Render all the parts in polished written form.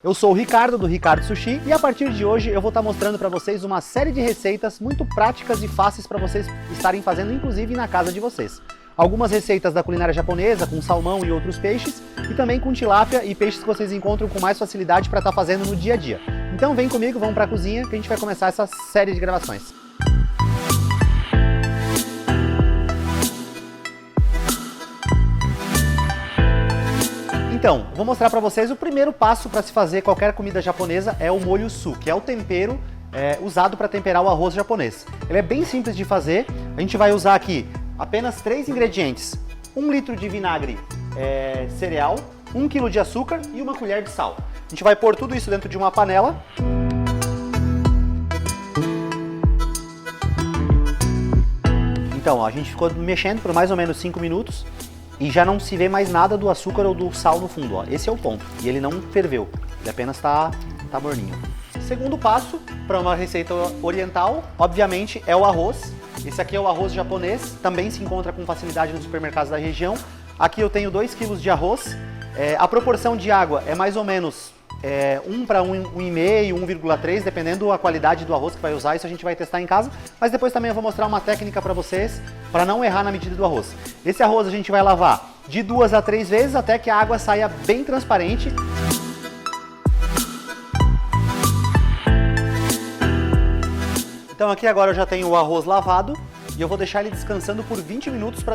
Eu sou o Ricardo, do Ricardo Sushi, e a partir de hoje eu vou estar mostrando para vocês uma série de receitas muito práticas e fáceis para vocês estarem fazendo, inclusive na casa de vocês. Algumas receitas da culinária japonesa, com salmão e outros peixes, e também com tilápia e peixes que vocês encontram com mais facilidade para estar fazendo no dia a dia. Então vem comigo, vamos para a cozinha que a gente vai começar essa série de gravações. Então, vou mostrar para vocês o primeiro passo para se fazer qualquer comida japonesa é o molho su, que é o tempero usado para temperar o arroz japonês. Ele é bem simples de fazer, a gente vai usar aqui apenas 3 ingredientes: 1 litro de vinagre cereal, 1 kg de açúcar e 1 colher de sal. A gente vai pôr tudo isso dentro de uma panela. Então, ó, a gente ficou mexendo por mais ou menos 5 minutos. E já não se vê mais nada do açúcar ou do sal no fundo, ó. Esse é o ponto. E ele não ferveu, ele apenas tá morninho. Segundo passo, para uma receita oriental, obviamente, é o arroz. Esse aqui é o arroz japonês, também se encontra com facilidade nos supermercados da região. Aqui eu tenho 2 kg de arroz. A proporção de água é mais ou menos 1 para 1,5, 1,3, dependendo da qualidade do arroz que vai usar. Isso a gente vai testar em casa, mas depois também eu vou mostrar uma técnica para vocês, para não errar na medida do arroz. Esse arroz a gente vai lavar de 2 a 3 vezes até que a água saia bem transparente. Então aqui agora eu já tenho o arroz lavado e eu vou deixar ele descansando por 20 minutos para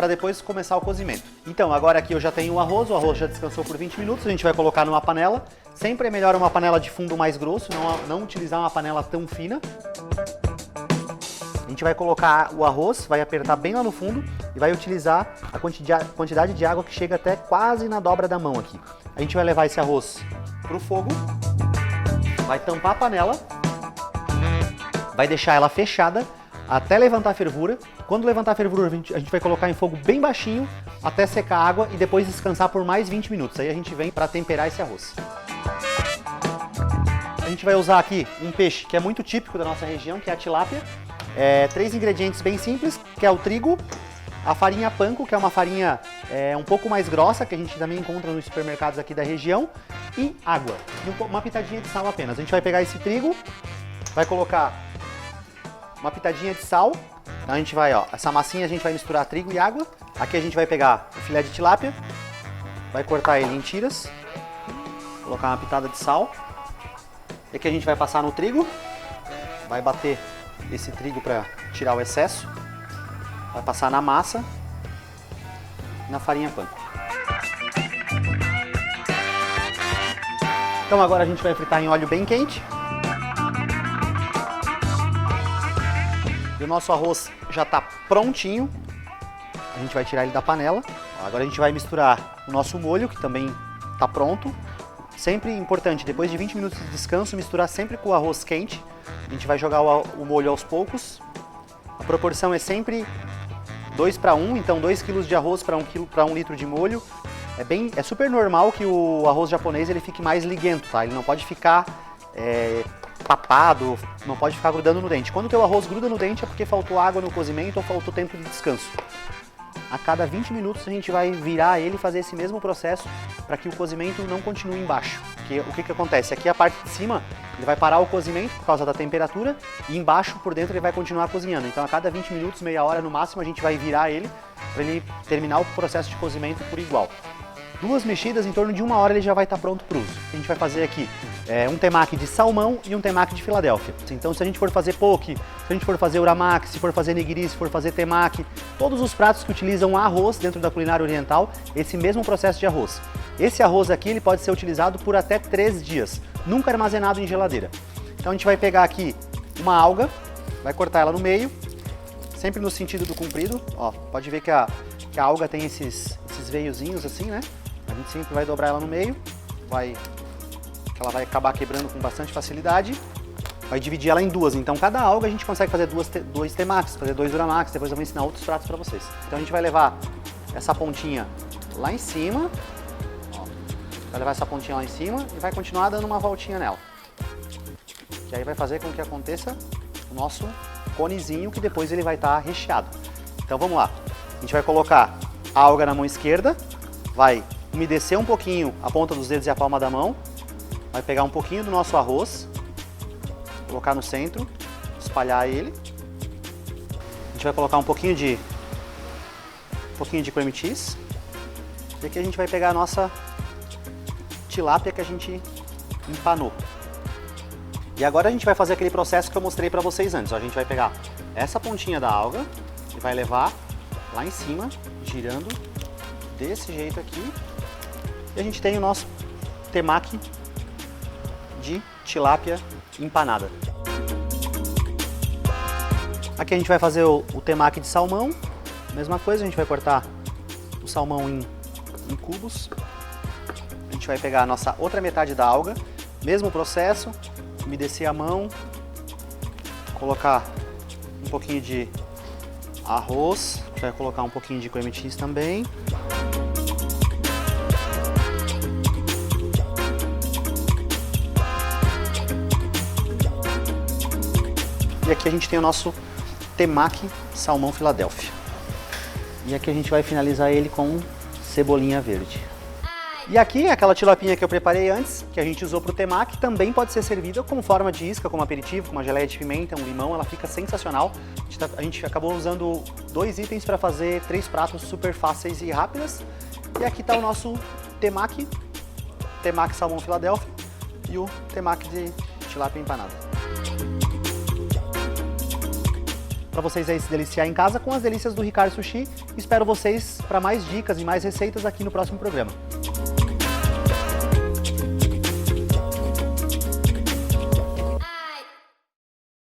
depois começar o cozimento. Então agora aqui eu já tenho o arroz já descansou por 20 minutos, a gente vai colocar numa panela. Sempre é melhor uma panela de fundo mais grosso, não utilizar uma panela tão fina. A gente vai colocar o arroz, vai apertar bem lá no fundo e vai utilizar a quantidade de água que chega até quase na dobra da mão aqui. A gente vai levar esse arroz pro fogo, vai tampar a panela, vai deixar ela fechada até levantar a fervura. Quando levantar a fervura, a gente vai colocar em fogo bem baixinho até secar a água e depois descansar por mais 20 minutos. Aí a gente vem para temperar esse arroz. A gente vai usar aqui um peixe que é muito típico da nossa região, que é a tilápia. 3 ingredientes bem simples, que é o trigo, a farinha panko, que é uma farinha um pouco mais grossa, que a gente também encontra nos supermercados aqui da região, e água, e uma pitadinha de sal apenas. A gente vai pegar esse trigo, vai colocar uma pitadinha de sal. Então a gente vai, essa massinha a gente vai misturar trigo e água. Aqui a gente vai pegar o filé de tilápia, vai cortar ele em tiras, colocar uma pitada de sal. E aqui a gente vai passar no trigo, vai bater esse trigo para tirar o excesso, vai passar na massa e na farinha panko. Então agora a gente vai fritar em óleo bem quente. E o nosso arroz já está prontinho. A gente vai tirar ele da panela. Agora a gente vai misturar o nosso molho, que também está pronto. Sempre importante, depois de 20 minutos de descanso, misturar sempre com o arroz quente. A gente vai jogar o molho aos poucos. A proporção é sempre 2 para 1, então 2 kg de arroz para 1 litro de molho. É super normal que o arroz japonês ele fique mais liguento, tá? Ele não pode ficar papado, não pode ficar grudando no dente. Quando o teu arroz gruda no dente é porque faltou água no cozimento ou faltou tempo de descanso. A cada 20 minutos a gente vai virar ele e fazer esse mesmo processo para que o cozimento não continue embaixo. Porque o que acontece? Aqui a parte de cima ele vai parar o cozimento por causa da temperatura e embaixo por dentro ele vai continuar cozinhando. Então a cada 20 minutos, meia hora no máximo, a gente vai virar ele para ele terminar o processo de cozimento por igual. 2 mexidas, em torno de 1 hora ele já vai estar pronto para o uso. A gente vai fazer aqui um temaki de salmão e um temaki de Filadélfia. Então se a gente for fazer poke, se a gente for fazer uramaki, se for fazer nigiri, se for fazer temaki, todos os pratos que utilizam arroz dentro da culinária oriental, esse mesmo processo de arroz. Esse arroz aqui ele pode ser utilizado por até 3 dias, nunca armazenado em geladeira. Então a gente vai pegar aqui uma alga, vai cortar ela no meio, sempre no sentido do comprido. Ó, pode ver que a alga tem esses veiozinhos assim, né? A gente sempre vai dobrar ela no meio, ela vai acabar quebrando com bastante facilidade. Vai dividir ela em 2, então cada alga a gente consegue fazer 2 temakis, fazer 2 uramakis, depois eu vou ensinar outros pratos para vocês. Então a gente vai levar essa pontinha lá em cima, vai levar essa pontinha lá em cima e vai continuar dando uma voltinha nela. Que aí vai fazer com que aconteça o nosso conezinho, que depois ele vai estar recheado. Então vamos lá, a gente vai colocar a alga na mão esquerda, vai umedecer um pouquinho a ponta dos dedos e a palma da mão. vai pegar um pouquinho do nosso arroz, colocar no centro, espalhar ele. A gente vai colocar um pouquinho de cream cheese. E aqui a gente vai pegar a nossa tilápia que a gente empanou. E agora a gente vai fazer aquele processo que eu mostrei para vocês antes. A gente vai pegar essa pontinha da alga e vai levar lá em cima, girando desse jeito aqui. E a gente tem o nosso temaki de tilápia empanada. Aqui a gente vai fazer o temaki de salmão. Mesma coisa, a gente vai cortar o salmão em cubos. A gente vai pegar a nossa outra metade da alga. Mesmo processo, umedecer a mão, colocar um pouquinho de arroz, a gente vai colocar um pouquinho de cream cheese também. E aqui a gente tem o nosso temaki salmão Filadélfia. E aqui a gente vai finalizar ele com cebolinha verde. E aqui, aquela tilapinha que eu preparei antes, que a gente usou para o temaki, também pode ser servida como forma de isca, como aperitivo, com uma geleia de pimenta, um limão, ela fica sensacional. A gente acabou usando 2 itens para fazer 3 pratos super fáceis e rápidas. E aqui está o nosso temaki salmão Filadélfia e o temaki de tilápia empanada. Para vocês aí se deliciar em casa com as delícias do Ricardo Sushi. Espero vocês para mais dicas e mais receitas aqui no próximo programa.